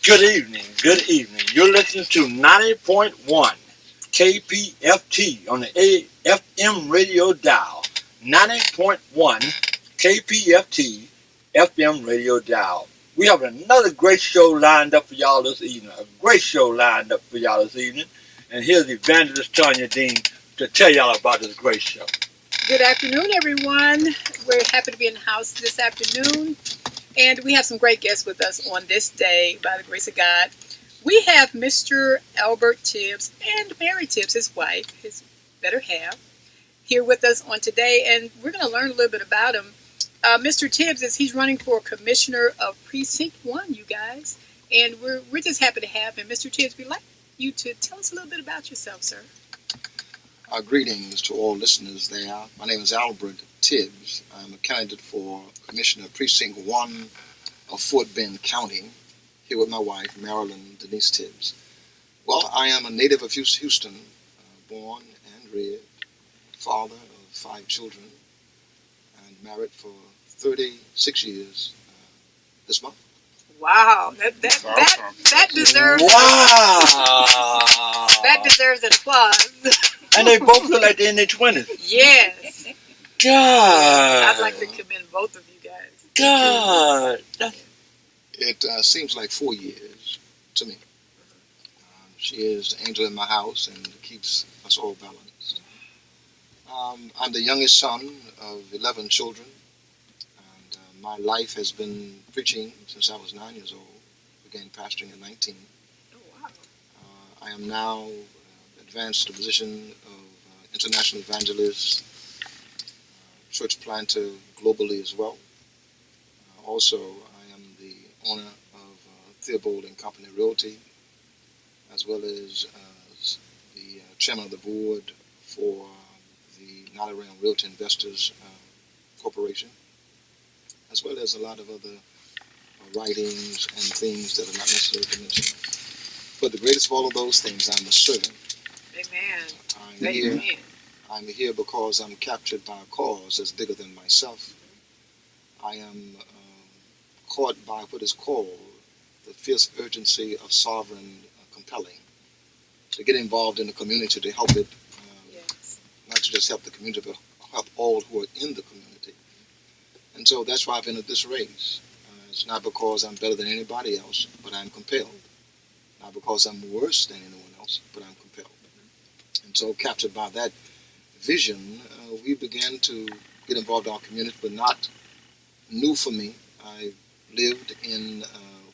Good evening. Good evening. You're listening to 90.1 KPFT on the AFM radio dial. 90.1 KPFT FM radio dial. We have another great show lined up for y'all this evening. A great show lined up for y'all this evening. And here's Evangelist Tanya Dean to tell y'all about this great show. Good afternoon, everyone. We're happy to be in the house this afternoon. And we have some great guests with us on this day, by the grace of God. We have Mr. Albert Tibbs and Mary Tibbs, his wife, his better half, here with us on today. And we're going to learn a little bit about him. Mr. Tibbs, he's running for Commissioner of Precinct 1, you guys. And we're just happy to have him. Mr. Tibbs, we'd like you to tell us a little bit about yourself, sir. Greetings to all listeners there. My name is Albert Tibbs. I'm a candidate for Commissioner of Precinct 1 of Fort Bend County, here with my wife, Marilyn Denise Tibbs. Well, I am a native of Houston, born and reared, father of 5 children, and married for 36 years this month. Wow, that deserves that deserves an applause. And they both look like they're in their 20s. Yes. God. I'd like to commend both of you guys. God. It seems like 4 years to me. She is the angel in my house and keeps us all balanced. I'm the youngest son of 11 children, and my life has been preaching since I was 9 years old. Began pastoring at 19. Oh, wow. I am now advanced to the position of international evangelist, church planter globally as well. Also, I am the owner of Theobald and Company Realty, as well as the chairman of the board for the Not Around Realty Investors Corporation, as well as a lot of other writings and things that are not necessary to mention. But the greatest of all of those things, I'm a servant. Amen. I'm here because I'm captured by a cause that's bigger than myself. I am caught by what is called the fierce urgency of sovereign compelling to get involved in the community to help it, not to just help the community, but help all who are in the community. And so that's why I've entered this race. It's not because I'm better than anybody else, but I'm compelled. Not because I'm worse than anyone else, but I'm compelled. And so captured by that vision, we began to get involved in our community, but not new for me. I lived in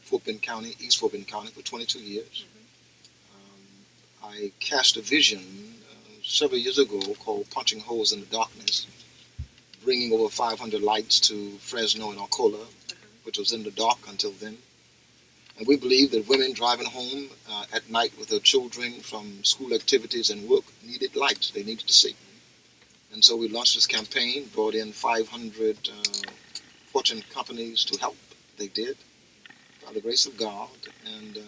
Fort Bend County, East Fort Bend County, for 22 years. I cast a vision several years ago called Punching Holes in the Darkness, bringing over 500 lights to Fresno and Arcola, which was in the dark until then. And we believe that women driving home at night with their children from school activities and work needed lights. They needed to see. And so we launched this campaign, brought in 500 Fortune companies to help. They did, by the grace of God. And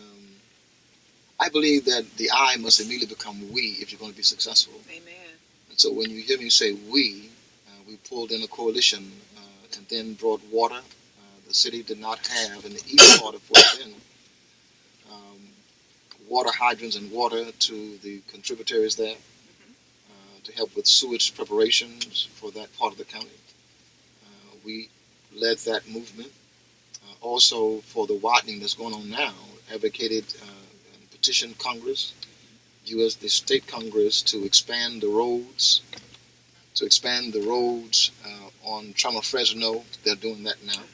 I believe that the I must immediately become we if you're going to be successful. Amen. And so when you hear me say we pulled in a coalition and then brought water. The city did not have, in the east part of Fort Bend, water hydrants and water to the contributaries there to help with sewage preparations for that part of the county. We led that movement. Also, for the widening that's going on now, advocated and petitioned Congress, U.S. the state Congress, to expand the roads, on Trauma Fresno. They're doing that now.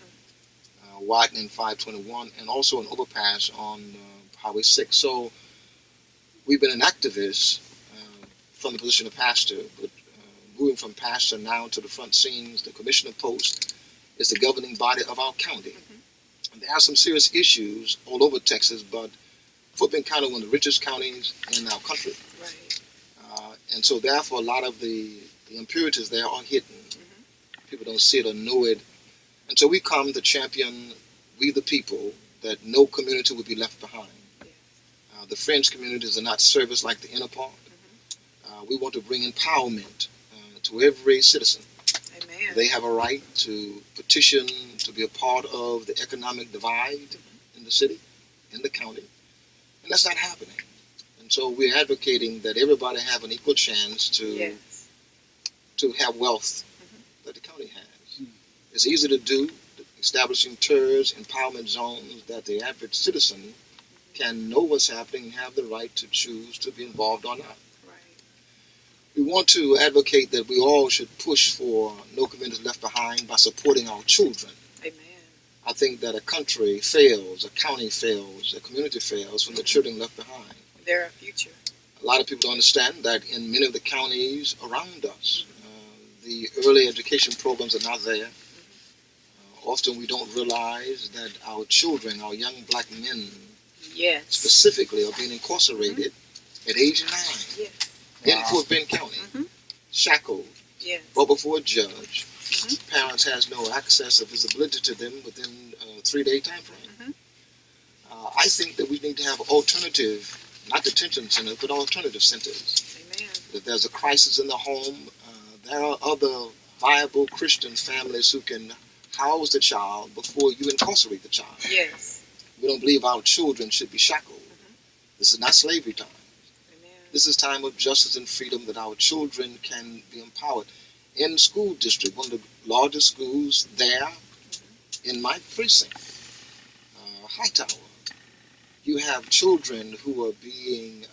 Widening 521, and also an overpass on Highway 6. So we've been an activist from the position of pastor, but moving from pastor now to the front scenes, the commissioner post is the governing body of our county. And there are some serious issues all over Texas, but Fort Bend County is one of the richest counties in our country. Right. And so therefore a lot of the impurities there are hidden. People don't see it or know it. And so we come to champion, we the people, that no community would be left behind. The fringe communities are not serviced like the inner part. We want to bring empowerment to every citizen. Amen. They have a right to petition to be a part of the economic divide in the city, in the county, and that's not happening. And so we're advocating that everybody have an equal chance to Yes. to have wealth that the county has. It's easy to do, establishing TERS, empowerment zones, that the average citizen can know what's happening and have the right to choose to be involved or not. Right. We want to advocate that we all should push for no communities left behind by supporting our children. Amen. I think that a country fails, a county fails, a community fails when the children are left behind. They're our future. A lot of people don't understand that in many of the counties around us, the early education programs are not there. Often we don't realize that our children, our young black men Yes. specifically, are being incarcerated at age 9 Yes. in Fort Bend County, shackled, Yes. brought before a judge. Parents has no access or visibility to them within a 3-day time frame. I think that we need to have alternative, not detention centers, but alternative centers. Amen. If there's a crisis in the home, there are other viable Christian families who can house the child before you incarcerate the child. Yes. We don't believe our children should be shackled. This is not slavery time. Amen. This is time of justice and freedom that our children can be empowered. In school district, one of the largest schools there in my precinct, Hightower, you have children who are being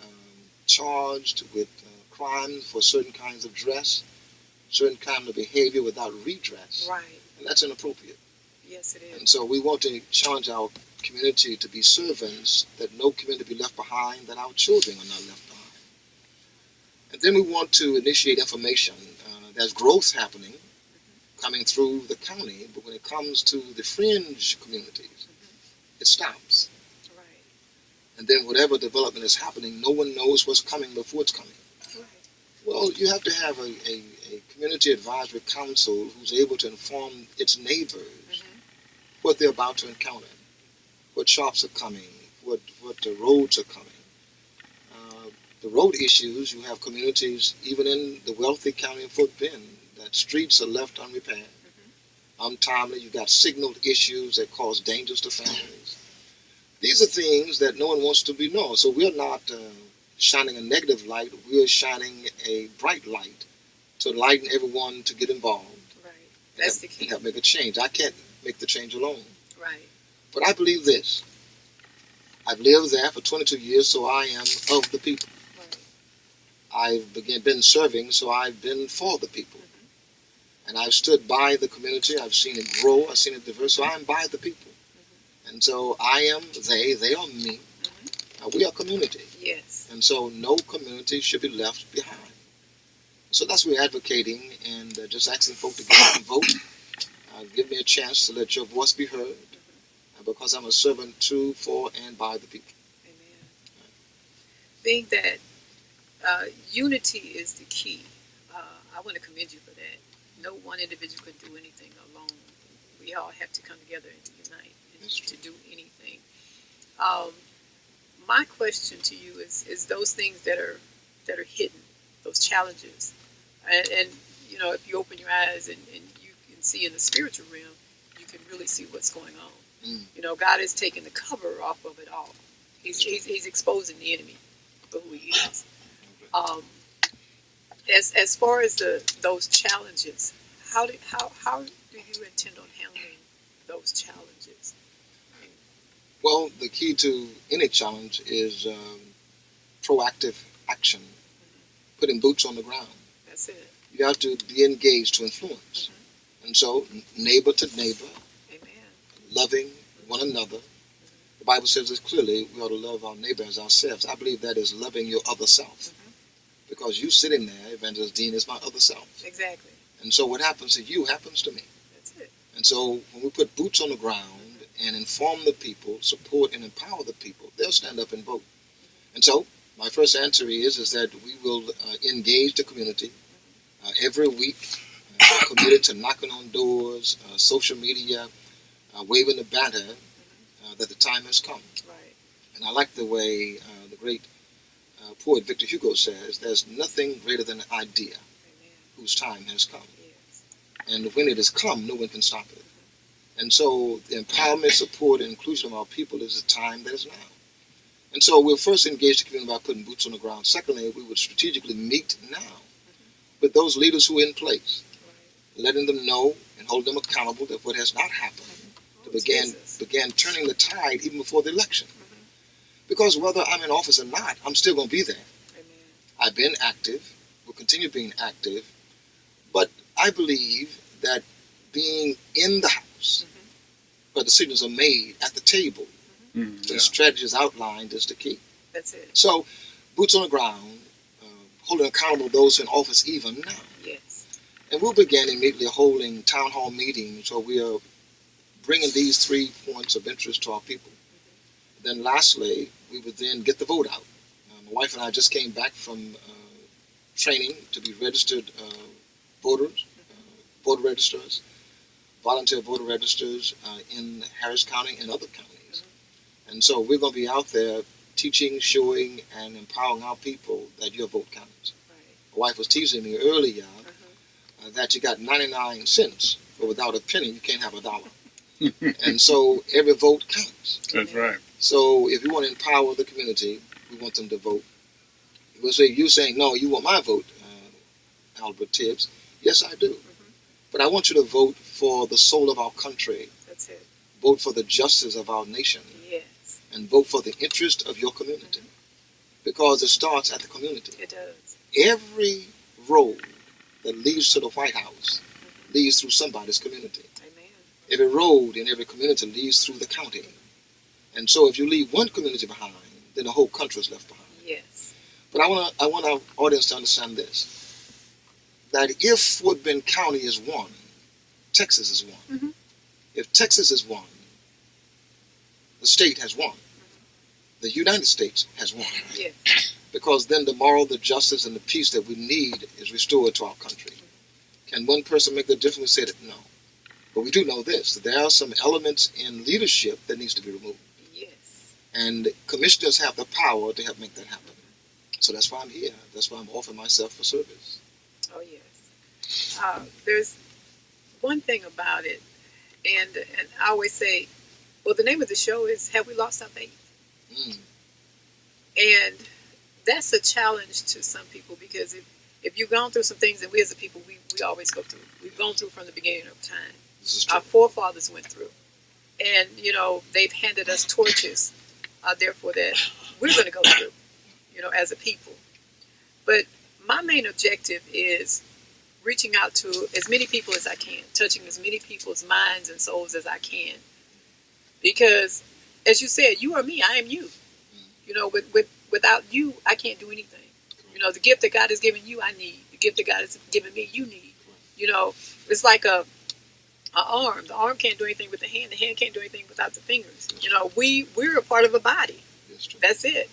charged with crimes for certain kinds of dress, certain kind of behavior without redress. Right. And that's inappropriate. Yes, it is. And so we want to challenge our community to be servants, that no community be left behind, that our children are not left behind. And then we want to initiate information. There's growth happening, coming through the county, but when it comes to the fringe communities, it stops. Right. And then whatever development is happening, no one knows what's coming before it's coming. Right. Well, you have to have a community advisory council who's able to inform its neighbors what they're about to encounter, what shops are coming, what the roads are coming. The road issues, you have communities, even in the wealthy county of Fort Bend, that streets are left unrepaired, untimely. You've got signal issues that cause dangers to families. These are things that no one wants to be known. So we're not shining a negative light. We're shining a bright light to enlighten everyone to get involved. Right. That's the key. And help make a change. I can't make the change alone. Right. But I believe this. I've lived there for 22 years, so I am of the people. I've been serving, so I've been for the people. And I've stood by the community. I've seen it grow. I've seen it diverse. So I'm by the people. And so I am they are me. We are community. Yes. And so no community should be left behind. So that's what we're advocating, and just asking folks to get out and vote. Give me a chance to let your voice be heard, because I'm a servant to, for, and by the people. Amen. Being that unity is the key. I want to commend you for that. No one individual can do anything alone. We all have to come together and unite to do anything. My question to you is those things that are hidden, those challenges, and you know, if you open your eyes and you can see in the spiritual realm, you can really see what's going on. You know, God is taking the cover off of it all. He's exposing the enemy for who he is. As far as those challenges, how do you intend on handling those challenges? Well, the key to any challenge is proactive action, putting boots on the ground. That's it. You have to be engaged to influence. And so, neighbor to neighbor, loving one another. The Bible says this clearly, we ought to love our neighbor as ourselves. I believe that is loving your other self. Because you sitting there, Evangelist Dean, is my other self. Exactly. And so what happens to you happens to me. That's it. And so when we put boots on the ground and inform the people, support and empower the people, they'll stand up and vote. And so my first answer is that we will engage the community every week, committed to knocking on doors, social media, waving the banner that the time has come. Right. And I like the way the great poet Victor Hugo says, there's nothing greater than an idea whose time has come. Yes. And when it has come, no one can stop it. And so the empowerment, support, and inclusion of our people is the time that is now. And so we'll first engage the community by putting boots on the ground. Secondly, we would strategically meet now with those leaders who are in place, letting them know and hold them accountable that what has not happened to begin turning the tide even before the election. Because whether I'm in office or not, I'm still going to be there. I've been active, will continue being active, but I believe that being in the house, where decisions are made at the table, the strategies outlined is the key. That's it. So, boots on the ground, holding accountable those in office even now. Yes. And we'll begin immediately holding town hall meetings where we are bringing these 3 points of interest to our people. Then lastly, we would then get the vote out. My wife and I just came back from training to be registered voters, voter registers, volunteer voter registers in Harris County and other counties. And so we're going to be out there teaching, showing, and empowering our people that your vote counts. My wife was teasing me earlier that you got 99 cents, but without a penny, you can't have a dollar. And so every vote counts. That's right. So if you want to empower the community, we want them to vote. We'll say, you saying, no, you want my vote, Albert Tibbs. Yes, I do. But I want you to vote for the soul of our country. That's it. Vote for the justice of our nation. Yes. And vote for the interest of your community. Because it starts at the community. It does. Every road that leads to the White House leads through somebody's community. Amen. Every road in every community leads through the county. And so if you leave one community behind, then the whole country is left behind. Yes. But I want our audience to understand this, that if Fort Bend County is one, Texas is one. If Texas is one, the state has won. The United States has won. Yeah. Because then the moral, the justice, and the peace that we need is restored to our country. Can one person make the difference? We say that no. But we do know this, that there are some elements in leadership that needs to be removed. Yes. And commissioners have the power to help make that happen. So that's why I'm here. That's why I'm offering myself for service. Oh, yes. There's one thing about it, and I always say, well, the name of the show is Have We Lost Our Faith? And that's a challenge to some people, because if you've gone through some things, and we as a people, we always go through. We've gone through from the beginning of time. This is true. Our forefathers went through. And, they've handed us torches, therefore, that we're going to go through, as a people. But my main objective is reaching out to as many people as I can, touching as many people's minds and souls as I can. Because, as you said, you are me, I am you. Without you, I can't do anything. The gift that God has given you, I need. The gift that God has given me, you need. It's like a arm. The arm can't do anything with the hand hand can't do anything without the fingers. We're a part of a body. That's it.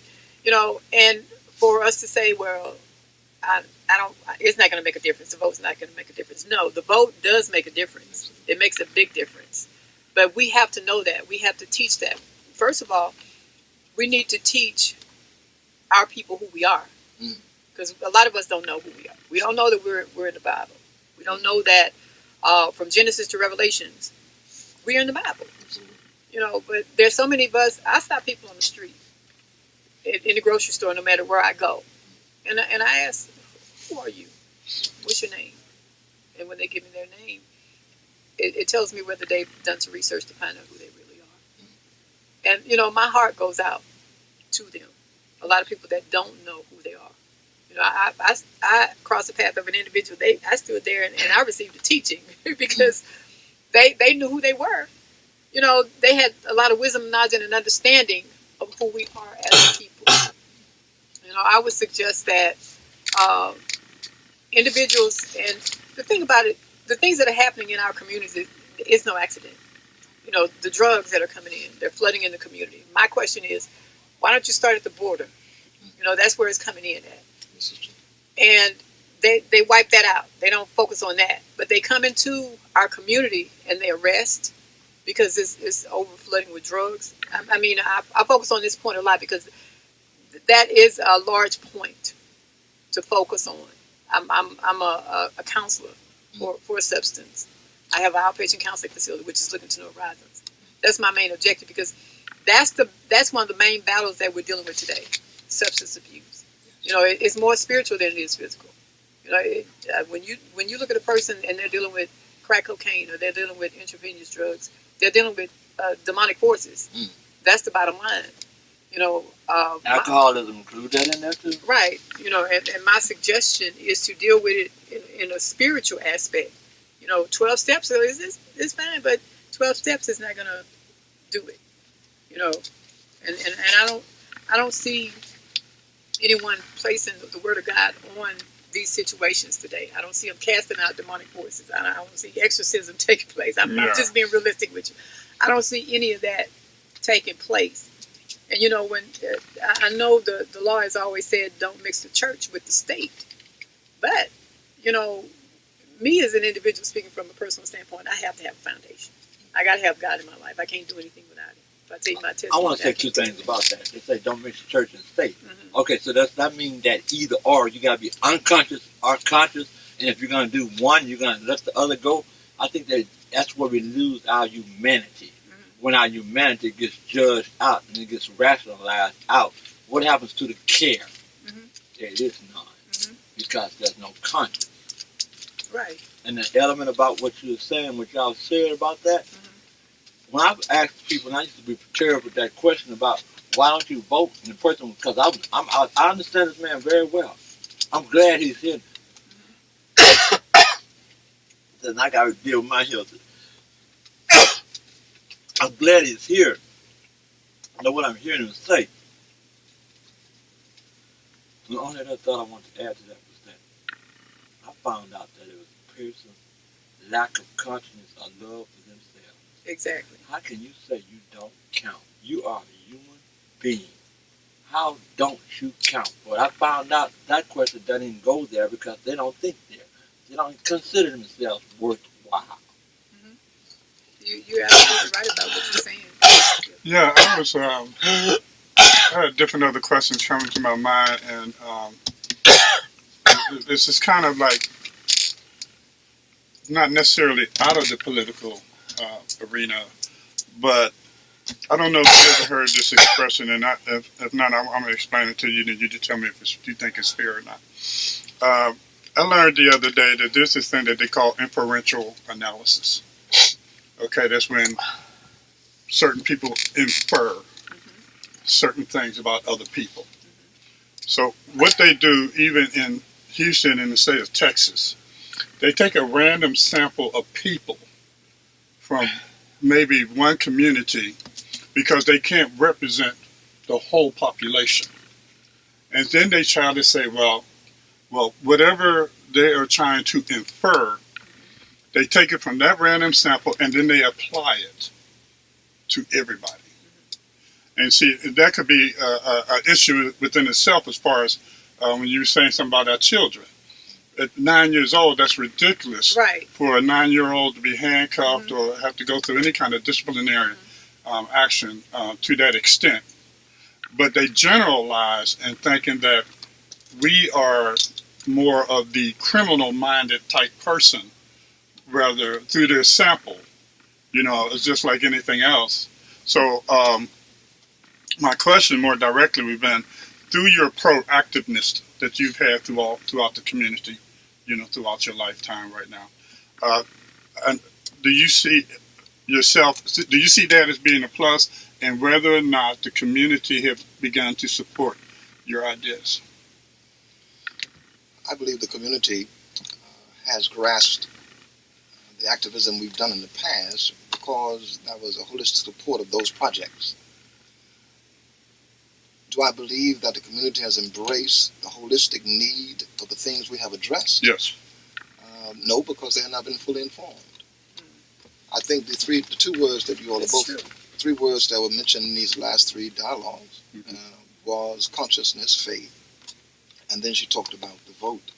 And for us to say, well, I don't, it's not going to make a difference. The vote's not going to make a difference. No, the vote does make a difference. It makes a big difference. But we have to know that. We have to teach that. First of all, we need to teach our people who we are. Because a lot of us don't know who we are. We don't know that we're in the Bible. We don't know that from Genesis to Revelations, we're in the Bible. But there's so many of us. I stop people on the street, in the grocery store, no matter where I go. And I ask, who are you? What's your name? And when they give me their name, it tells me whether they've done some research to find out who they really are. And, my heart goes out to them. A lot of people that don't know who they are. I crossed the path of an individual. I stood there and I received a teaching because they knew who they were. They had a lot of wisdom, knowledge, and an understanding of who we are as a people. I would suggest that individuals, and the thing about it, the things that are happening in our communities is no accident. The drugs that are coming in, they're flooding in the community. My question is, why don't you start at the border? That's where it's coming in at. And they wipe that out. They don't focus on that. But they come into our community and they arrest because it's overflooding with drugs. I focus on this point a lot because that is a large point to focus on. I'm a counselor for substance. I have an outpatient counseling facility, which is looking to new horizons. That's my main objective because That's one of the main battles that we're dealing with today, substance abuse. It's more spiritual than it is physical. When you look at a person and they're dealing with crack cocaine or they're dealing with intravenous drugs, they're dealing with demonic forces. That's the bottom line. Alcoholism, include that in there too? Right. And my suggestion is to deal with it in a spiritual aspect. 12 steps is fine, but 12 steps is not going to do it. And I don't see anyone placing the word of God on these situations today. I don't see them casting out demonic forces. I don't see exorcism taking place. I'm just being realistic with you. I don't see any of that taking place. And when I know the law has always said don't mix the church with the state, but me as an individual, speaking from a personal standpoint, I have to have a foundation. I got to have God in my life. I can't do anything without Him. If I tell you my testimony, I want to say two things about that. They say don't mix the church and state. Mm-hmm. Okay, so does that mean that either or you got to be unconscious or conscious, and if you're going to do one, you're going to let the other go? I think that's where we lose our humanity. When our humanity gets judged out and it gets rationalized out, what happens to the care? There is none, because there's no conscience. Right. And the element about what you were saying, what y'all said about that, when I've asked people, and I used to be perturbed with that question about why don't you vote, and the person, because I understand this man very well. I'm glad he's here. And I got to deal with my health. I'm glad he's here. I know what I'm hearing him say. The only other thought I wanted to add to that was that I found out that it was a person's lack of consciousness or love for themselves. Exactly. How can you say you don't count? You are a human being. How don't you count? But I found out that question doesn't even go there because they don't think there. They don't consider themselves worthwhile. You're absolutely right about what you're saying. Yeah, I had different other questions coming to my mind, and this is kind of like not necessarily out of the political arena, but I don't know if you ever heard this expression, and if not, I'm going to explain it to you, and you just tell me if you think it's fair or not. I learned the other day that there's this thing that they call inferential analysis. Okay, that's when certain people infer certain things about other people. So what they do, even in Houston in the state of Texas, they take a random sample of people from maybe one community because they can't represent the whole population. And then they try to say, well, whatever they are trying to infer, they take it from that random sample and then they apply it to everybody. And see, that could be an issue within itself as far as when you were saying something about our children. At 9 years old, that's ridiculous for a 9-year-old to be handcuffed or have to go through any kind of disciplinary action to that extent. But they generalize and thinking that we are more of the criminal-minded type person, rather through their sample. It's just like anything else. So my question more directly would have been, through your proactiveness that you've had throughout the community, throughout your lifetime right now, and do you see that as being a plus, and whether or not the community have begun to support your ideas? I believe the community has grasped the activism we've done in the past because that was a holistic support of those projects. Do I believe that the community has embraced the holistic need of the things we have addressed? Yes. No, because they have not been fully informed. I think the two words that you all three words that were mentioned in these last three dialogues was consciousness, faith, and then she talked about the vote.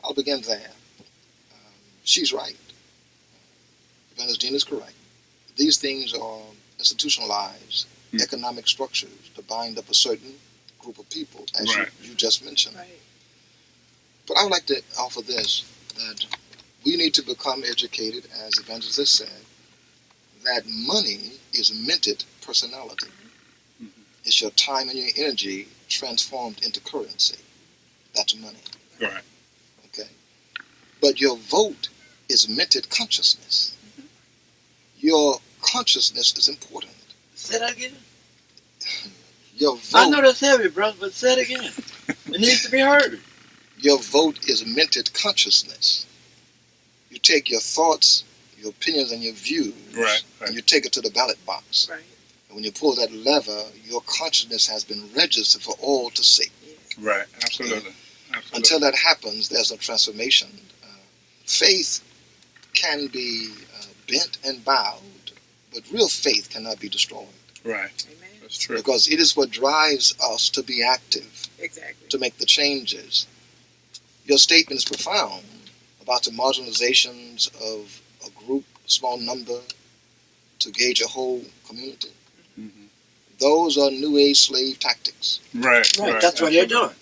I'll begin there. She's right. Evangelist Jean is correct. These things are institutionalized economic structures to bind up a certain group of people, as you just mentioned. Right. But I would like to offer this, that we need to become educated, as Evangelist said, that money is minted personality. Mhm. It's your time and your energy transformed into currency. That's money. Right. Okay? But your vote is minted consciousness. Your consciousness is important. Say that again. Your I know vote, that's heavy, brother, but say it again. It needs to be heard. your vote is minted consciousness. You take your thoughts, your opinions, and your views, Right. and you take it to the ballot box. Right. And when you pull that lever, your consciousness has been registered for all to see. Right. Absolutely. Absolutely. Until that happens, there's no transformation. Faith can be bent and bowed, but real faith cannot be destroyed. Right. Amen. That's true. Because it is what drives us to be active, Exactly. to make the changes. Your statement is profound about the marginalizations of a group, a small number, to gauge a whole community. Mhm. Those are New Age slave tactics. Right. Right. That's what they're doing.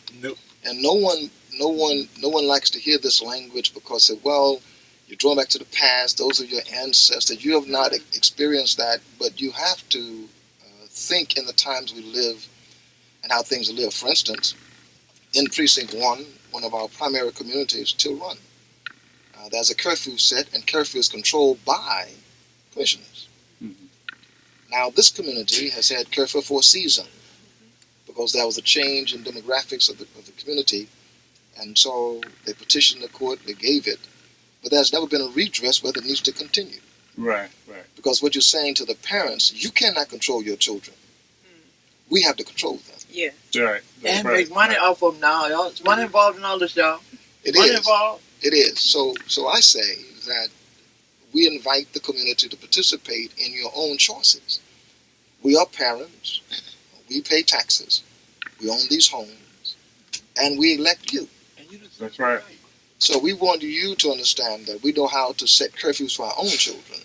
And no one likes to hear this language because well, you're drawn back to the past. Those are your ancestors. You have not experienced that, but you have to think in the times we live and how things live. For instance, in Precinct 1, one of our primary communities, Till Run, there's a curfew set, and curfew is controlled by commissioners. Mhm. Now, this community has had curfew for a season because there was a change in demographics of the community, and so they petitioned the court, they gave it, but there's never been a redress whether it needs to continue. Right. Right. Because what you're saying to the parents, you cannot control your children. We have to control them. Yeah. Right. That's And right. make money off of them now, y'all. It's money involved in all this, y'all. It Money is. involved. It is. So I say that we invite the community to participate in your own choices. We are parents. We pay taxes. We own these homes. And we elect you. And you just That's right. So we want you to understand that we know how to set curfews for our own children.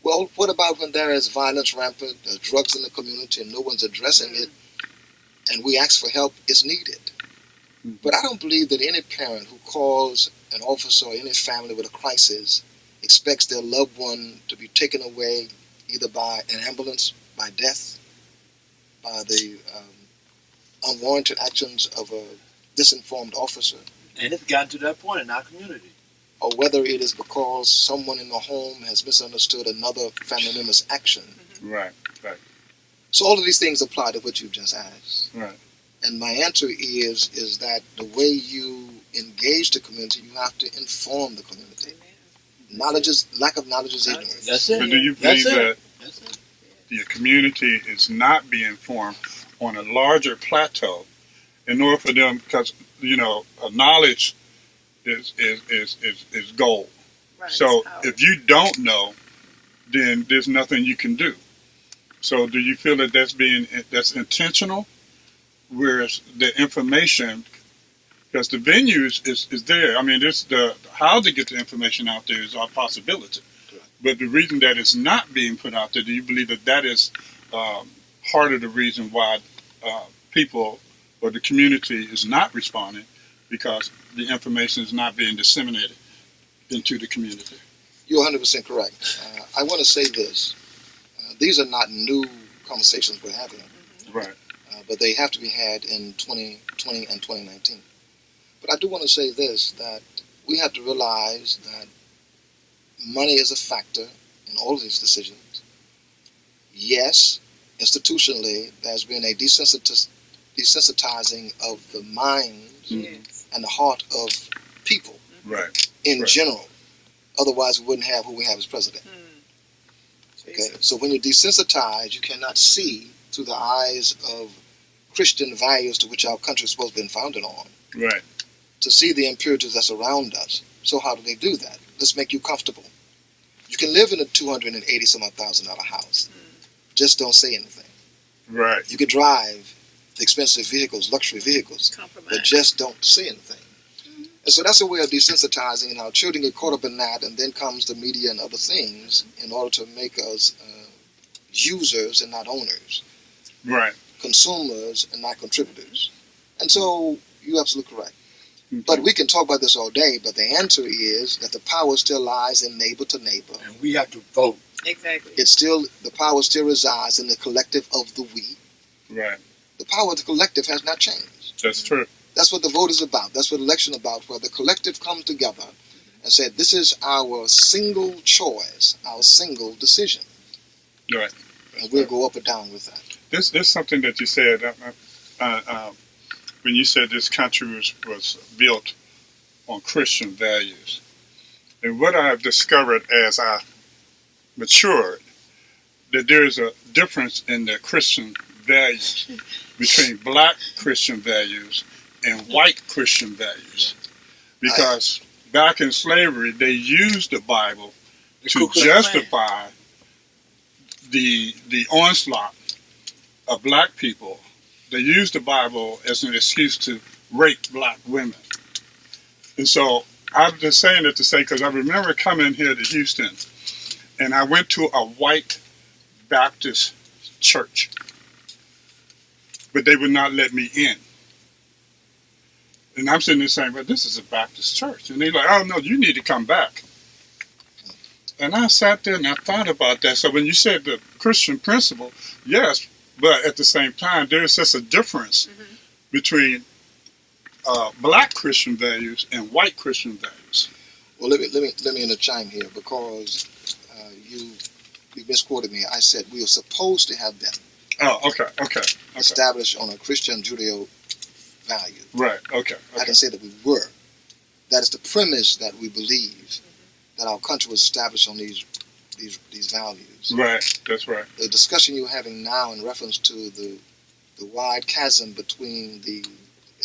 Well, what about when there is violence rampant, drugs in the community, and no one's addressing it, and we ask for help is needed? Mhm. But I don't believe that any parent who calls an officer or any family with a crisis expects their loved one to be taken away either by an ambulance, by death, by the unwarranted actions of a disinformed officer, And it's gotten to that point in our community. or whether it is because someone in the home has misunderstood another family member's action. Right. Right. So all of these things apply to what you just asked. Right. And my answer is that the way you engage the community, you have to inform the community. Lack of knowledge is ignorance. That's it. But do you That's believe it. that That's it. the community is not being formed on a larger plateau in order for them, because knowledge is gold. Right. So It's power. if you don't know, then there's nothing you can do. So do you feel that that's intentional, whereas the information, because the venues is there. I mean, how to get the information out there is our possibility. But the reason that it's not being put out there, do you believe that is part of the reason why people or the community is not responding, because the information is not being disseminated into the community? You're 100% correct. I want to say this. These are not new conversations we're having, Right. but they have to be had in 2020 and 2019. But I do want to say this, that we have to realize that money is a factor in all of these decisions. Yes, institutionally, there's been a desensitizing of the minds Yes. and the heart of people Right. in Right. general. Otherwise, we wouldn't have who we have as president. Okay, Jesus. so when you're desensitized, you cannot see through the eyes of Christian values to which our country is supposed to be founded on, Right. to see the impurities that's around us. So how do they do that? Let's make you comfortable. You can live in a $280,000 house. Just don't say anything. Right. You can drive the expensive vehicles, luxury vehicles, Compromise. but just don't say anything. And so that's a way of desensitizing, and our children get caught up in that, and then comes the media and other things in order to make us users and not owners, Right. consumers and not contributors. And so you're absolutely correct. Okay. But we can talk about this all day, but the answer is that the power still lies in neighbor to neighbor. And we have to vote. Exactly. It's still, the power still resides in the collective of the we. Right. The power of the collective has not changed. That's true. That's what the vote is about. That's what election is about, where the collective come together and said, this is our single choice, our single decision. Right. And we'll go up or down with that. This something that you said when you said this country was built on Christian values. And what I've discovered as I matured, that there's a difference in the Christian values between black Christian values and white Christian values. Because back in slavery, they used the Bible to justify the onslaught of black people. They used the Bible as an excuse to rape black women. And so I'm just saying it to say, because I remember coming here to Houston, and I went to a white Baptist church, but they would not let me in. And I'm sitting there saying, well, this is a Baptist church. And they're like, oh, no, you need to come back. And I sat there and I thought about that. So when you said the Christian principle, yes, but at the same time, there's just a difference between black Christian values and white Christian values. Well, let me interchime here, because you misquoted me. I said we are supposed to have them. Oh, okay. Established on a Christian Judeo value. Right. Okay. I didn't say that we were. That is the premise that we believe that our country was established on these values. Right. That's right. The discussion you're having now in reference to the wide chasm between the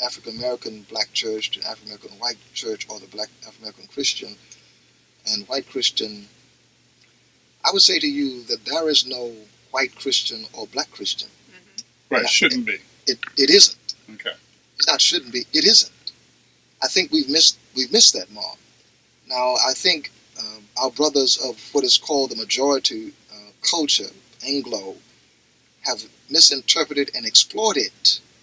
African American black church, the African American white church, or the black African American Christian and white Christian, I would say to you that there is no white Christian or black Christian. Right, shouldn't be. It isn't. Okay. It's not shouldn't be. It isn't. I think we've missed that mark. Now, I think our brothers of what is called the majority culture, Anglo, have misinterpreted and exploited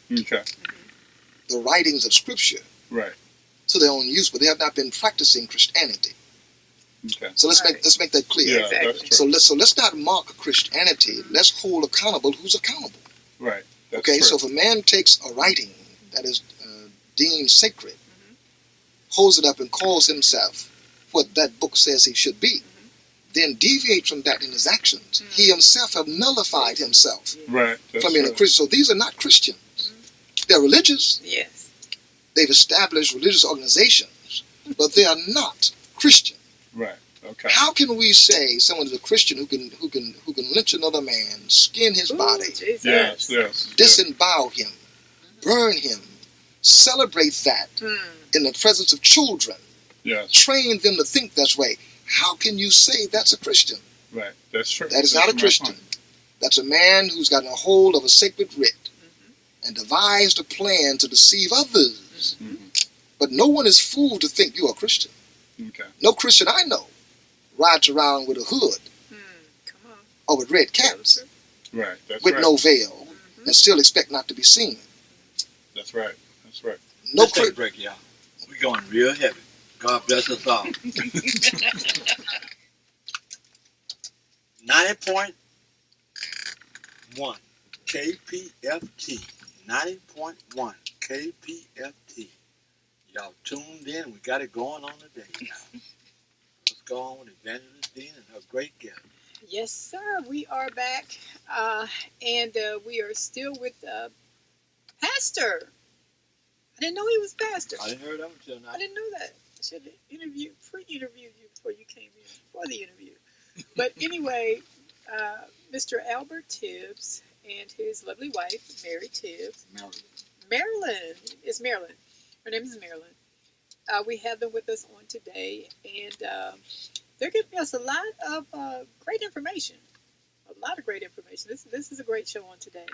the writings of Scripture to their own use, but they have not been practicing Christianity. Okay. So let's make that clear. Yeah, exactly. That's true. So let's not mock Christianity. Let's hold accountable who's accountable. Right. That's okay. true. So if a man takes a writing that is deemed sacred, holds it up and calls himself what that book says he should be, then deviate from that in his actions, he himself have nullified himself from being a Christian. So these are not Christians. They're religious. Yes. They've established religious organizations, but they are not Christian. Right. Okay. How can we say someone is a Christian who can lynch another man, skin his body, disembowel him, burn him, celebrate that in the presence of children, train them to think that way? How can you say that's a Christian? Right. That's true. That is not a Christian. That's a man who's gotten a hold of a sacred writ and devised a plan to deceive others. But no one is fooled to think you're a Christian. Okay. No Christian I know rides around with a hood or with red caps with no veil and still expect not to be seen. That's right. That's right. No Let's take a break, y'all. We're going real heavy. God bless us all. 90.1 KPFT. 90.1 KPFT. Y'all tuned in. We got it going on today now. Let's go on with Evangelist Dean and her great guest. Yes, sir. We are back. And we are still with Pastor. I didn't know he was pastor. I didn't hear that until now. I didn't know that. I should have pre-interviewed you before you came in, for the interview. But anyway, Mr. Albert Tibbs and his lovely wife, Mary Tibbs. Marilyn. It's Marilyn. Her name is Marilyn. We have them with us on today, and they're giving us a lot of great information. A lot of great information. This is a great show on today.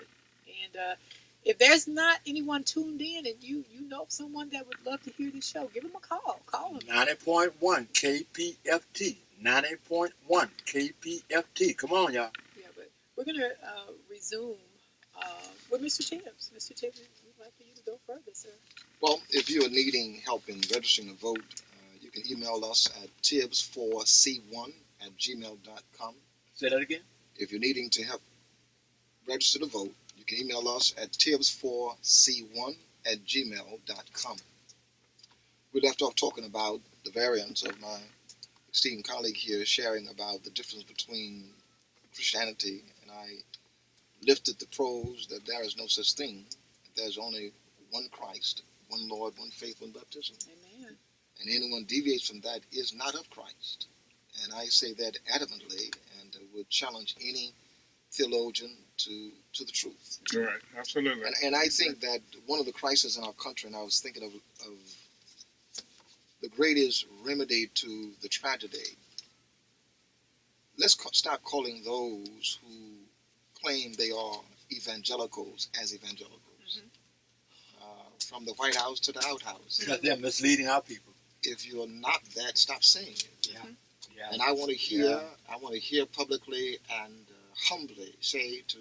And if there's not anyone tuned in and you know someone that would love to hear this show, give them a call. Call them. 90.1 KPFT. 90.1 KPFT. Come on, y'all. Yeah, but we're going to resume with Mr. Tibbs. Mr. Tibbs, we'd like for you to go further, sir. Well, if you are needing help in registering a vote, you can email us at tibbs4c1@gmail.com. Say that again. If you're needing to help register to vote, you can email us at tibbs4c1@gmail.com. We left off talking about the variants of my esteemed colleague here sharing about the difference between Christianity, and I lifted the pros that there is no such thing. There's only one Christ, one Lord, one faith, one baptism. Amen. And anyone deviates from that is not of Christ. And I say that adamantly and would challenge any theologian to the truth. Right, absolutely. And I think that one of the crises in our country, and I was thinking of the greatest remedy to the tragedy, let's stop calling those who claim they are evangelicals as evangelicals. From the White House to the outhouse. Because they're misleading our people. If you're not that, stop saying it. Yeah. Yeah. And I want to hear publicly and humbly say to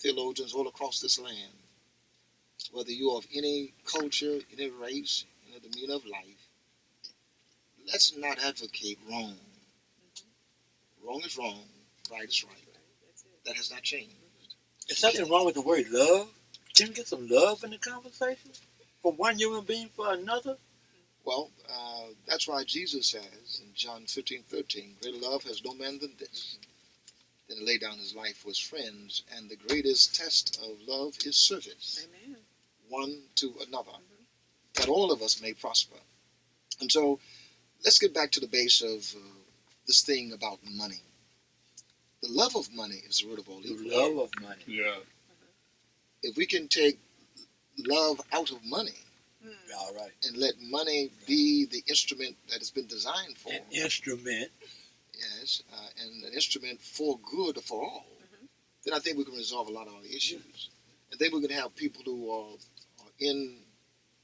theologians all across this land, whether you are of any culture, any race, any demeanor of life, let's not advocate wrong. Wrong is wrong, right is right. That has not changed. There's something wrong with the word love. Can we get some love in the conversation? From one human being for another? Well, that's why Jesus says in John 15:13, greater love has no man than this, than to lay down his life for his friends. And the greatest test of love is service. Amen. One to another, that all of us may prosper. And so let's get back to the base of this thing about money. The love of money is the root of all evil. The love of money. Yeah. If we can take love out of money All right. and let money be the instrument that it's been designed for, An instrument. yes, and an instrument for good or for all, then I think we can resolve a lot of our issues. And then we're going to have people who are in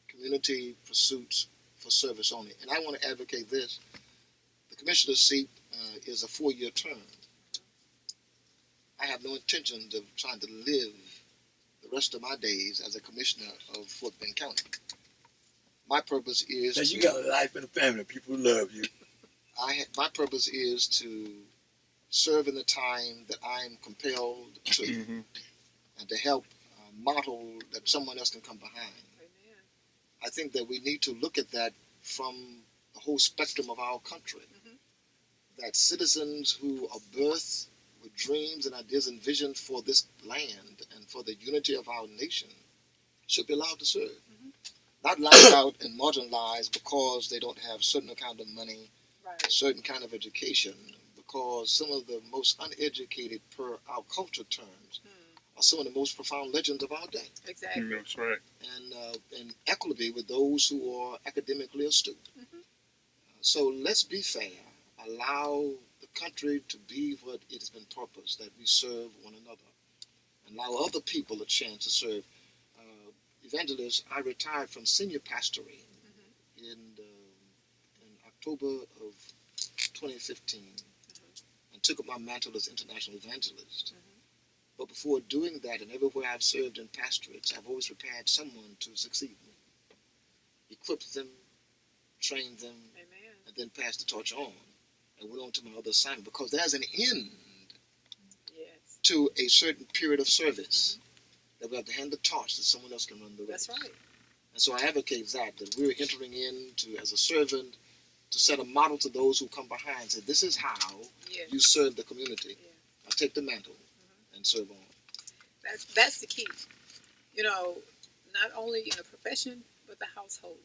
community pursuits for service only. And I want to advocate this. The commissioner's seat is a 4-year term. I have no intention of trying to live the rest of my days as a commissioner of Fort Bend County. My purpose is So you got a life and a family. People love you. my purpose is to serve in the time that I'm compelled to, and to help model that someone else can come behind. Amen. I think that we need to look at that from the whole spectrum of our country. That citizens who are birthed with dreams and ideas and visions for this land and for the unity of our nation should be allowed to serve. Not locked out and marginalized because they don't have certain kind of money, Right. certain kind of education, because some of the most uneducated per our culture terms are some of the most profound legends of our day. Exactly. That's right. And equity with those who are academically astute. So let's be fair. Allow the country to be what it has been purposed, that we serve one another. Allow other people a chance to serve. Evangelist, I retired from senior pastoring in October of 2015 and took up my mantle as international evangelist. But before doing that, and everywhere I've served in pastorates, I've always prepared someone to succeed me. Equipped them, trained them, Amen. and then passed the torch on and went on to my other assignment, because there's an end Yes. to a certain period of service that we have to hand the torch that someone else can run the race. That's right. And so I advocate that we're entering into, as a servant, to set a model to those who come behind and say, this is how Yes. you serve the community. Yeah. Now take the mantle and serve on. That's the key. You know, not only in a profession, but the household.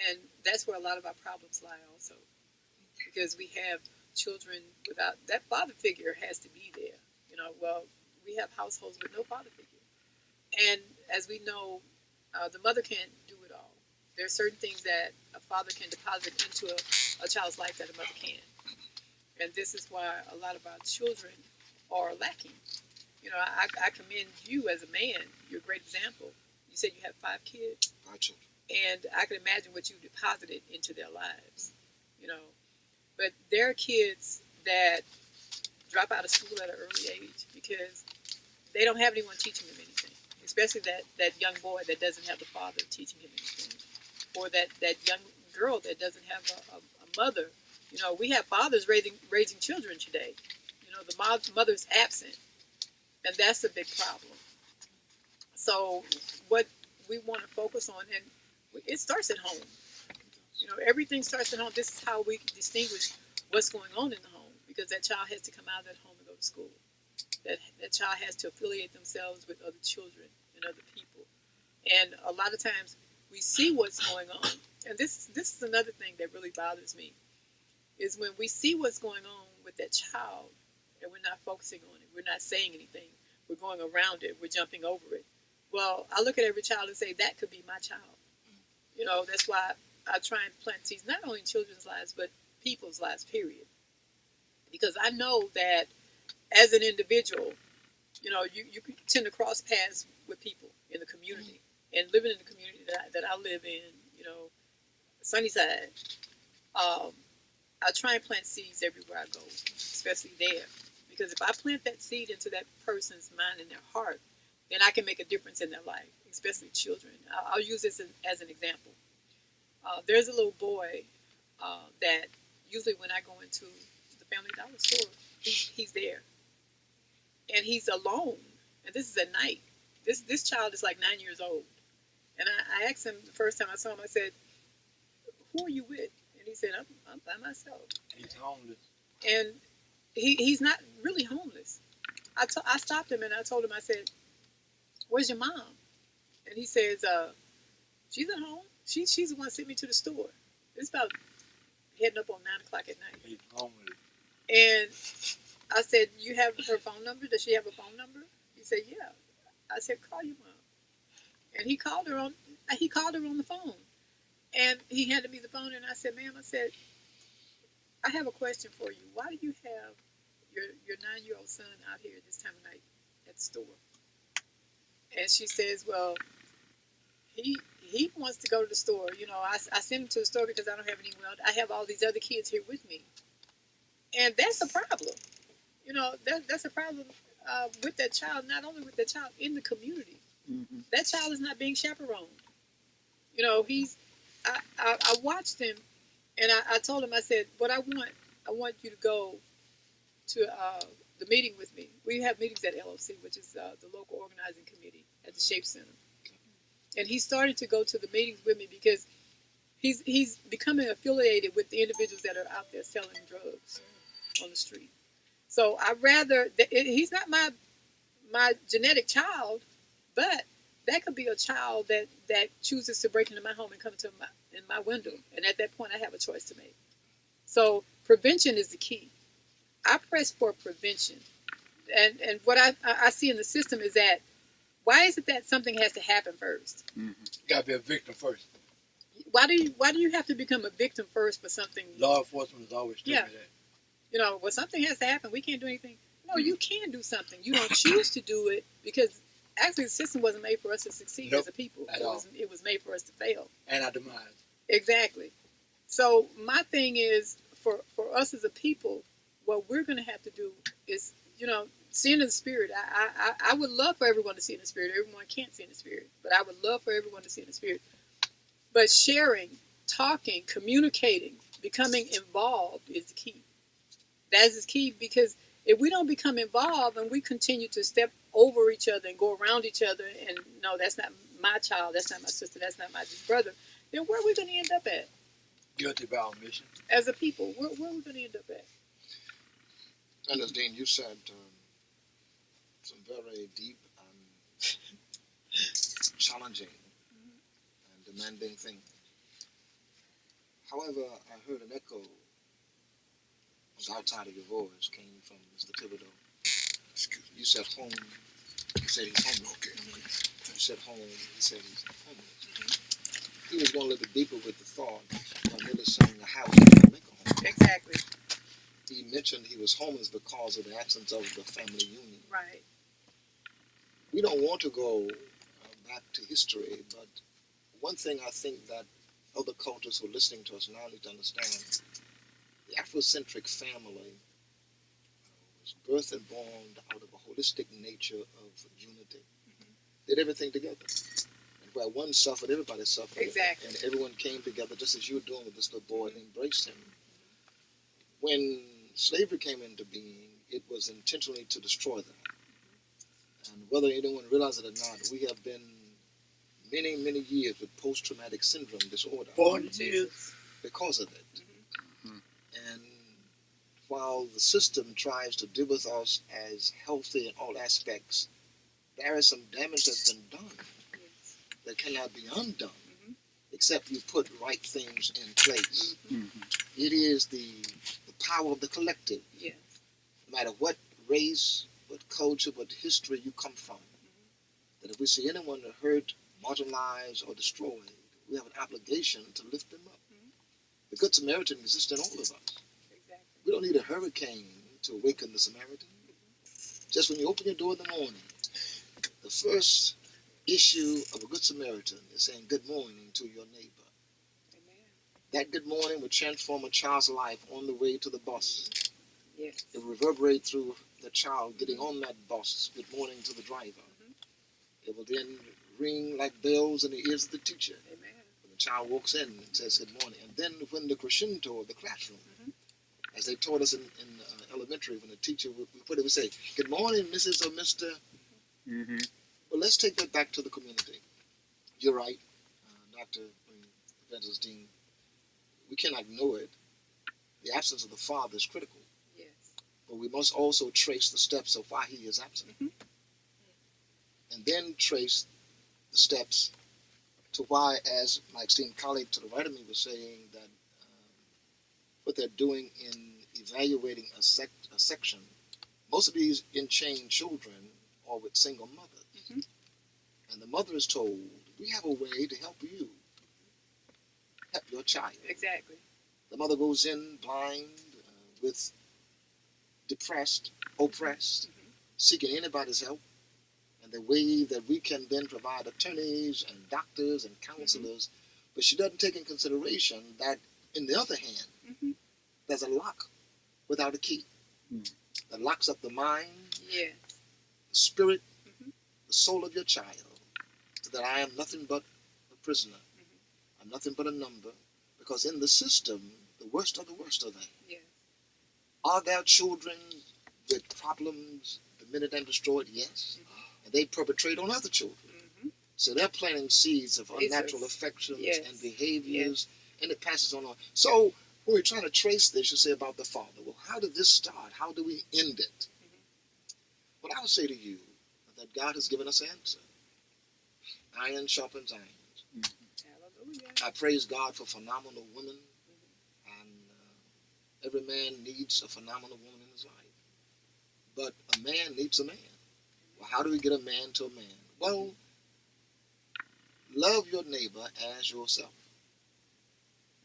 And that's where a lot of our problems lie also. Because we have children without, that father figure has to be there. You know, well, we have households with no father figure. And as we know, the mother can't do it all. There are certain things that a father can deposit into a child's life that a mother can't. And this is why a lot of our children are lacking. You know, I commend you as a man. You're a great example. You said you have 5 kids. 5 children. And I can imagine what you deposited into their lives, you know. But there are kids that drop out of school at an early age because they don't have anyone teaching them anything, especially that young boy that doesn't have the father teaching him anything, or that young girl that doesn't have a mother. You know, we have fathers raising children today, you The mother's absent, and that's a big problem. So what we want to focus on, and it starts at home. Everything starts at home. This is how we can distinguish what's going on in the home, because that child has to come out of that home and go to school. That child has to affiliate themselves with other children and other people. And a lot of times we see what's going on. And this is another thing that really bothers me, is when we see what's going on with that child and we're not focusing on it. We're not saying anything. We're going around it. We're jumping over it. Well, I look at every child and say, that could be my child. That's why I try and plant seeds, not only in children's lives, but people's lives, period. Because I know that as an individual, you tend to cross paths with people in the community. And living in the community that I live in, Sunnyside, I try and plant seeds everywhere I go, especially there. Because if I plant that seed into that person's mind and their heart, then I can make a difference in their life, especially children. I'll use this as an example. There's a little boy that usually when I go into the Family Dollar store, he's there. And he's alone. And this is at night. This child is like 9 years old. And I asked him the first time I saw him, I said, who are you with? And he said, I'm by myself. He's homeless. And he's not really homeless. I stopped him and I told him, I said, where's your mom? And he says, she's at home. She's the one sent me to the store. It's about heading up on 9 o'clock at night. He's homeless. And I said, you have her phone number? Does she have a phone number? He said, yeah. I said, call your mom. And he called her on the phone. And he handed me the phone and I said, ma'am, I have a question for you. Why do you have your 9-year-old son out here this time of night at the store? And she says, well, he wants to go to the store. I send him to the store because I don't have any well. I have all these other kids here with me. And that's a problem. That's a problem with that child, not only with that child, in the community. Mm-hmm. That child is not being chaperoned. I watched him, and I told him, I said, what I want you to go to the meeting with me. We have meetings at LOC, which is the local organizing committee at the Shape Center. And he started to go to the meetings with me because he's becoming affiliated with the individuals that are out there selling drugs on the street. So he's not my genetic child, but that could be a child that chooses to break into my home and come in my window. And at that point, I have a choice to make. So prevention is the key. I press for prevention. And what I see in the system is that, why is it that something has to happen first? Mm-hmm. You got to be a victim first. Why do you have to become a victim first for something? Law enforcement is always telling me that. Well, something has to happen. We can't do anything. No, you can do something. You don't choose to do it because actually the system wasn't made for us to succeed as a people. It was made for us to fail. And our demise. Exactly. So my thing is, for us as a people, what we're going to have to do is, seeing in the spirit. I would love for everyone to see in the spirit. Everyone can't see in the spirit, but I would love for everyone to see in the spirit. But sharing, talking, communicating, becoming involved is the key. That is key, because if we don't become involved and we continue to step over each other and go around each other and, no, that's not my child, that's not my sister, that's not my brother, then where are we going to end up at? Guilty by omission. As a people, where are we going to end up at? And as Dean, you said some very deep and challenging and demanding things. However, I heard an echo was outside of your voice, came from Mr. Thibodeau. You said home. He said he's homeless. Okay. You said home. He said he's homeless. He was going a little bit deeper with the thought of really saying a house doesn't make a home. Exactly. He mentioned he was homeless because of the absence of the family union. Right. We don't want to go back to history, but one thing I think that other cultures who are listening to us now need to understand, the Afrocentric family was birthed and born out of a holistic nature of unity. Mm-hmm. Did everything together. And where one suffered, everybody suffered. Exactly. And everyone came together, just as you were doing with this little boy, and embraced him. When slavery came into being, it was intentionally to destroy them. And whether anyone realizes it or not, we have been many, many years with post-traumatic syndrome disorder 40 years. because of it. Mhm. And while the system tries to deal with us as healthy in all aspects, there is some damage that's been done Yes. that cannot be undone Mhm. except you put right things in place. Mhm. It is the power of the collective. Yes. No matter what race, what culture, what history you come from, that if we see anyone hurt, marginalized, or destroyed, we have an obligation to lift them up. Mhm. The Good Samaritan exists in all of us. Exactly. We don't need a hurricane to awaken the Samaritan. Just when you open your door in the morning, the first issue of a Good Samaritan is saying good morning to your neighbor. Amen. That good morning will transform a child's life on the way to the bus. Yes. It will reverberate through the child getting on that bus, good morning to the driver. It will then ring like bells in the ears of the teacher Amen. when the child walks in and says good morning. And then when the crescendo of the classroom, as they taught us in elementary, when the teacher would put it, would say, good morning, Mrs. or Mr. Mm-hmm. Well, let's take that back to the community. You're right, Dr. Evangelist Dean. We cannot ignore it. The absence of the father is critical. Yes. But we must also trace the steps of why he is absent. And then trace the steps to why, as my esteemed colleague to the right of me was saying, that what they're doing in evaluating a section, most of these in-chain children are with single mothers. And the mother is told, we have a way to help you, help your child. Exactly. The mother goes in blind, with depressed, oppressed, seeking anybody's help. And the way that we can then provide attorneys and doctors and counselors, but she doesn't take in consideration that, in the other hand, there's a lock without a key that locks up the mind, Yeah. the spirit, the soul of your child, so that I am nothing but a prisoner. I'm nothing but a number, because in the system, the worst of the worst are they. Yeah. Are there children with problems the minute they're destroyed? Yes. And they perpetrate on other children. So they're planting seeds of unnatural affections and behaviors, and it passes on. So when we're trying to trace this, you say about the father. Well, how did this start? How do we end it? Well, I would say to you that God has given us an answer. Iron sharpens iron. Hallelujah. I praise God for phenomenal women, and every man needs a phenomenal woman in his life. But a man needs a man. Well, how do we get a man to a man? Well, love your neighbor as yourself.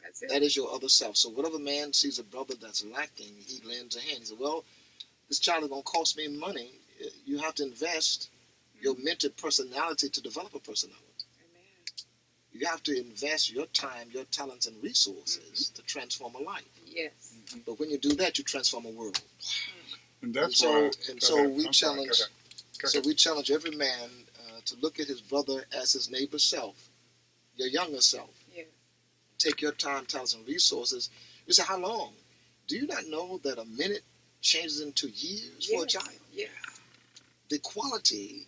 That's it. That is your other self. So whatever man sees a brother that's lacking, he lends a hand. He says, well, this child is going to cost me money. You have to invest your mental personality to develop a personality. Amen. You have to invest your time, your talents, and resources to transform a life. Yes. But when you do that, you transform a world. And that's we challenge every man to look at his brother as his neighbor self, your younger self. Yeah. Take your time, talents, and resources. You say, how long? Do you not know that a minute changes into years for a child? Yeah. The quality,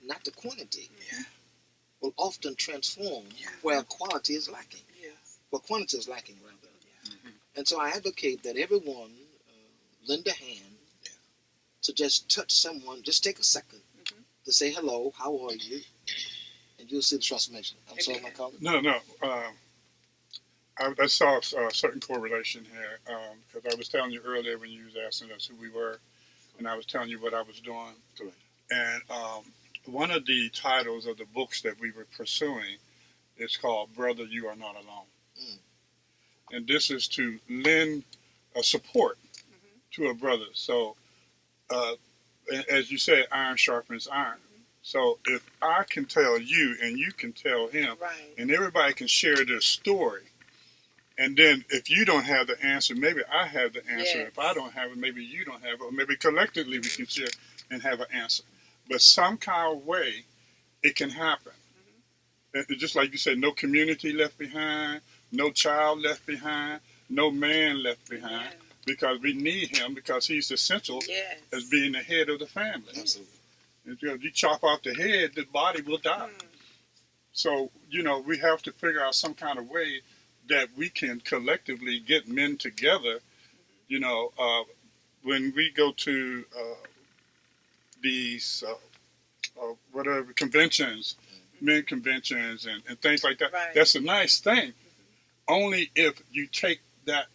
not the quantity, will often transform where quality is lacking. Yes. Where quantity is lacking, rather. And so I advocate that everyone lend a hand to just touch someone, just take a second to say hello, how are you? And you'll see the transformation. I'm sorry, my colleague. No. I saw a certain correlation here because I was telling you earlier when you was asking us who we were, and I was telling you what I was doing. Correct. And one of the titles of the books that we were pursuing is called "Brother, You Are Not Alone," and this is to lend support to a brother. So, as you said, iron sharpens iron. So if I can tell you and you can tell him, and everybody can share their story. And then if you don't have the answer, maybe I have the answer. Yes. If I don't have it, maybe you don't have it. Or maybe collectively we can share and have an answer. But some kind of way it can happen. It's just like you said, no community left behind, no child left behind, no man left behind. because we need him because he's essential Yes. as being the head of the family. Absolutely. If you chop off the head, the body will die. So, we have to figure out some kind of way that we can collectively get men together. When we go to these whatever conventions, men conventions and things like that, Right. that's a nice thing. Only if you take that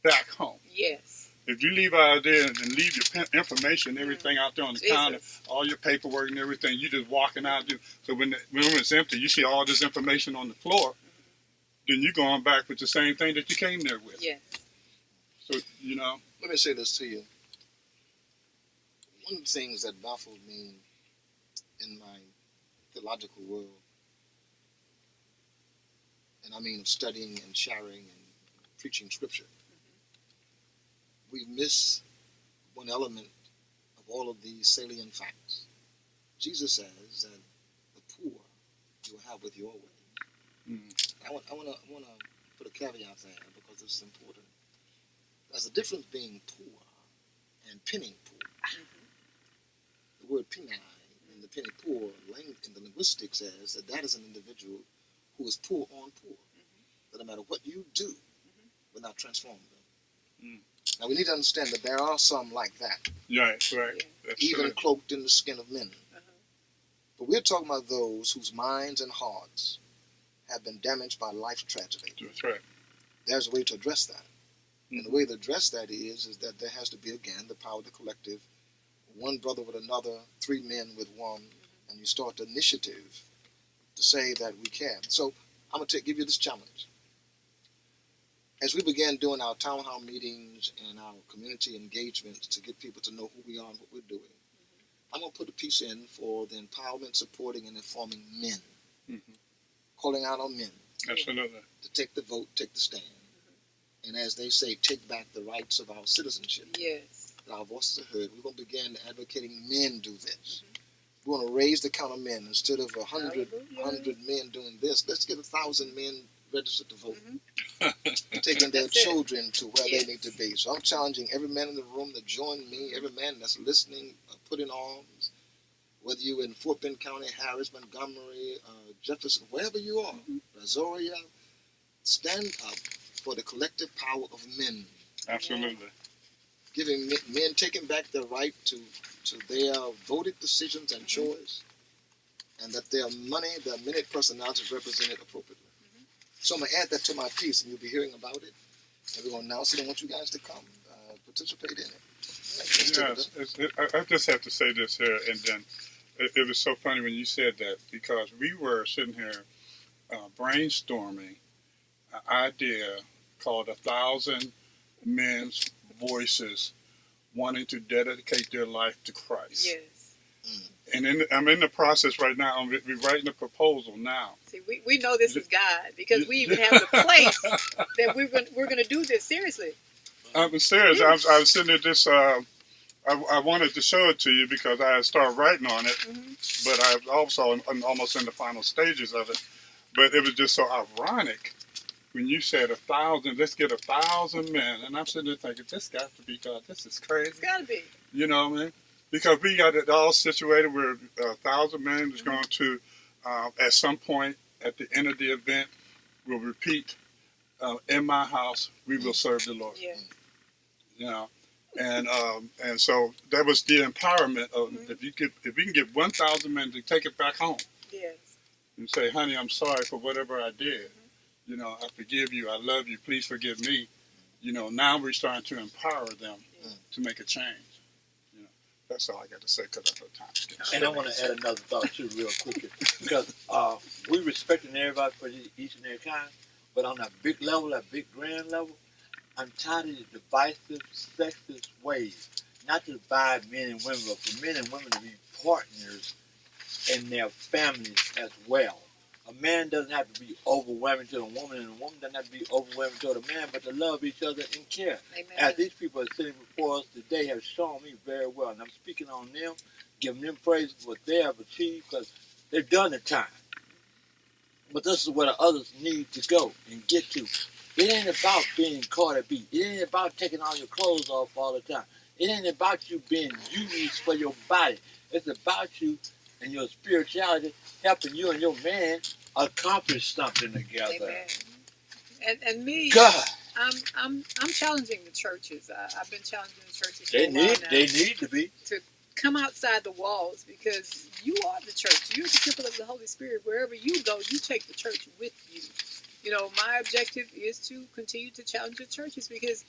back home. Yes. If you leave out there and leave your information, everything out there on the counter, all your paperwork and everything, you just walking out. So when the room is empty, you see all this information on the floor, then you're going back with the same thing that you came there with. Yes. So, Let me say this to you. One of the things that baffled me in my theological world, and I mean of studying and sharing and preaching scripture, we miss one element of all of these salient facts. Jesus says that the poor you will have with your way. I want to put a caveat there because this is important. There's a difference being poor and penny poor. The word penny in the penny poor in the linguistics says that is an individual who is poor on poor. That no matter what you do, will not transform them. Now we need to understand that there are some like that. Right. That's even true. cloaked in the skin of men. But we're talking about those whose minds and hearts have been damaged by life tragedy. That's right. There's a way to address that. And the way to address that is that there has to be, again, the power of the collective, one brother with another, three men with one, and you start the initiative to say that we can. So I'm going to give you this challenge. As we began doing our town hall meetings and our community engagements to get people to know who we are and what we're doing, I'm going to put a piece in for the empowerment, supporting, and informing men. Calling out on men. Absolutely. To take the vote, take the stand. And as they say, take back the rights of our citizenship. Yes. That our voices are heard. We're going to begin advocating men do this. We're going to raise the count of men. Instead of 100 men doing this, let's get 1,000 men registered to vote. Taking their children to where they need to be. So I'm challenging every man in the room to join me, every man that's listening, put in arms, whether you're in Fort Bend County, Harris, Montgomery, Jefferson, wherever you are, Brazoria, stand up for the collective power of men. Absolutely. Giving men taking back their right to their voted decisions and choice, and that their money, their many personalities represented appropriately. So I'm going to add that to my piece, and you'll be hearing about it. And we're going to announce it. I want you guys to come participate in it. Yes, I just have to say this here, and then it was so funny when you said that, because we were sitting here brainstorming an idea called 1,000 Men's Voices Wanting to Dedicate Their Life to Christ. Yes. And I'm in the process right now. We're writing a proposal now. See, we know this is God, because we even have the place that we're going to do this seriously. I'm serious. Yes. I was sitting at this. I wanted to show it to you because I had started writing on it, but I'm almost in the final stages of it. But it was just so ironic when you said 1,000. Let's get 1,000 men, and I'm sitting there thinking, this got to be God. This is crazy. It's got to be. You know what I mean? Because we got it all situated where 1,000 men is going to, at some point at the end of the event, will repeat, in my house, we will serve the Lord. Yeah. You know, and so that was the empowerment of if we can get 1,000 men to take it back home. Yes. And say, honey, I'm sorry for whatever I did. You know, I forgive you. I love you. Please forgive me. You know, now we're starting to empower them to make a change. You know, that's all I got to say because I know time's getting. And I want to add another thought too, real quickly, because we respecting everybody for each and every kind, but on that big level, that big grand level, I'm tired of the divisive, sexist ways, not to divide men and women, but for men and women to be partners in their families as well. A man doesn't have to be overwhelming to a woman, and a woman doesn't have to be overwhelming to a man, but to love each other and care. Amen. As these people are sitting before us today have shown me very well, and I'm speaking on them, giving them praise for what they have achieved, because they've done the time. But this is where the others need to go and get to. It ain't about being Cardi B. It ain't about taking all your clothes off all the time. It ain't about you being used for your body. It's about you and your spirituality helping you and your man accomplish something together. Amen. And me, God, I'm challenging the churches. I've been challenging the churches for they a while need now to be. to come outside the walls, because you are the church. You're the temple of the Holy Spirit. Wherever you go, you take the church with you. You know, my objective is to continue to challenge the churches, because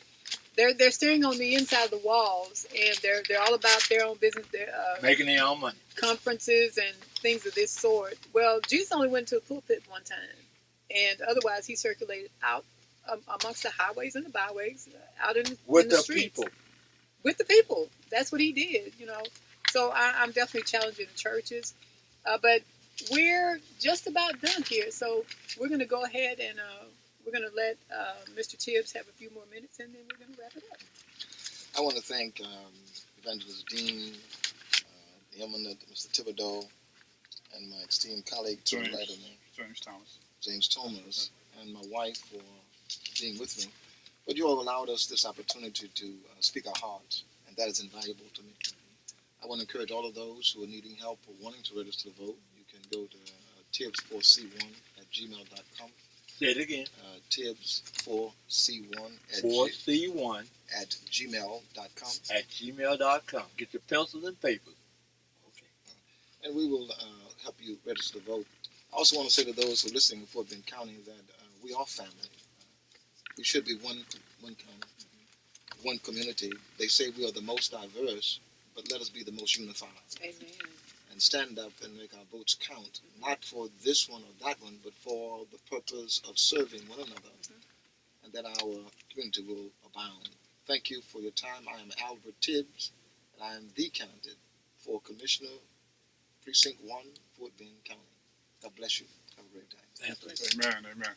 they're staying on the inside of the walls, and they're all about their own business. They're Making their own money. conferences and things of this sort. Well, Jesus only went to a pulpit one time, and otherwise he circulated out amongst the highways and the byways, out in the streets People. with the people. That's what he did, you know. So I'm definitely challenging the churches, but we're just about done here. So we're going to go ahead and we're going to let Mr. Tibbs have a few more minutes, and then we're going to wrap it up. I want to thank Evangelist Dean, the eminent Mr. Thibodeau, and my esteemed colleague to the right of me, James Thomas, and my wife for being with me. But you all allowed us this opportunity to speak our hearts, and that is invaluable to me. I want to encourage all of those who are needing help or wanting to register to vote. You can go to tibbs4c1@gmail.com. Say it again. Tibbs4c1 at gmail.com. At gmail.com. Get your pencils and papers. Okay. And we will help you register to vote. I also want to say to those who are listening in Fort Bend County that we are family. We should be one county, one community. They say we are the most diverse, but let us be the most unified. Amen. And stand up and make our votes count, not for this one or that one, but for the purpose of serving one another, and that our community will abound. Thank you for your time. I am Albert Tibbs, and I am the candidate for Commissioner, Precinct 1, Fort Bend County. God bless you. Have a great day. Thank you. Amen. Amen.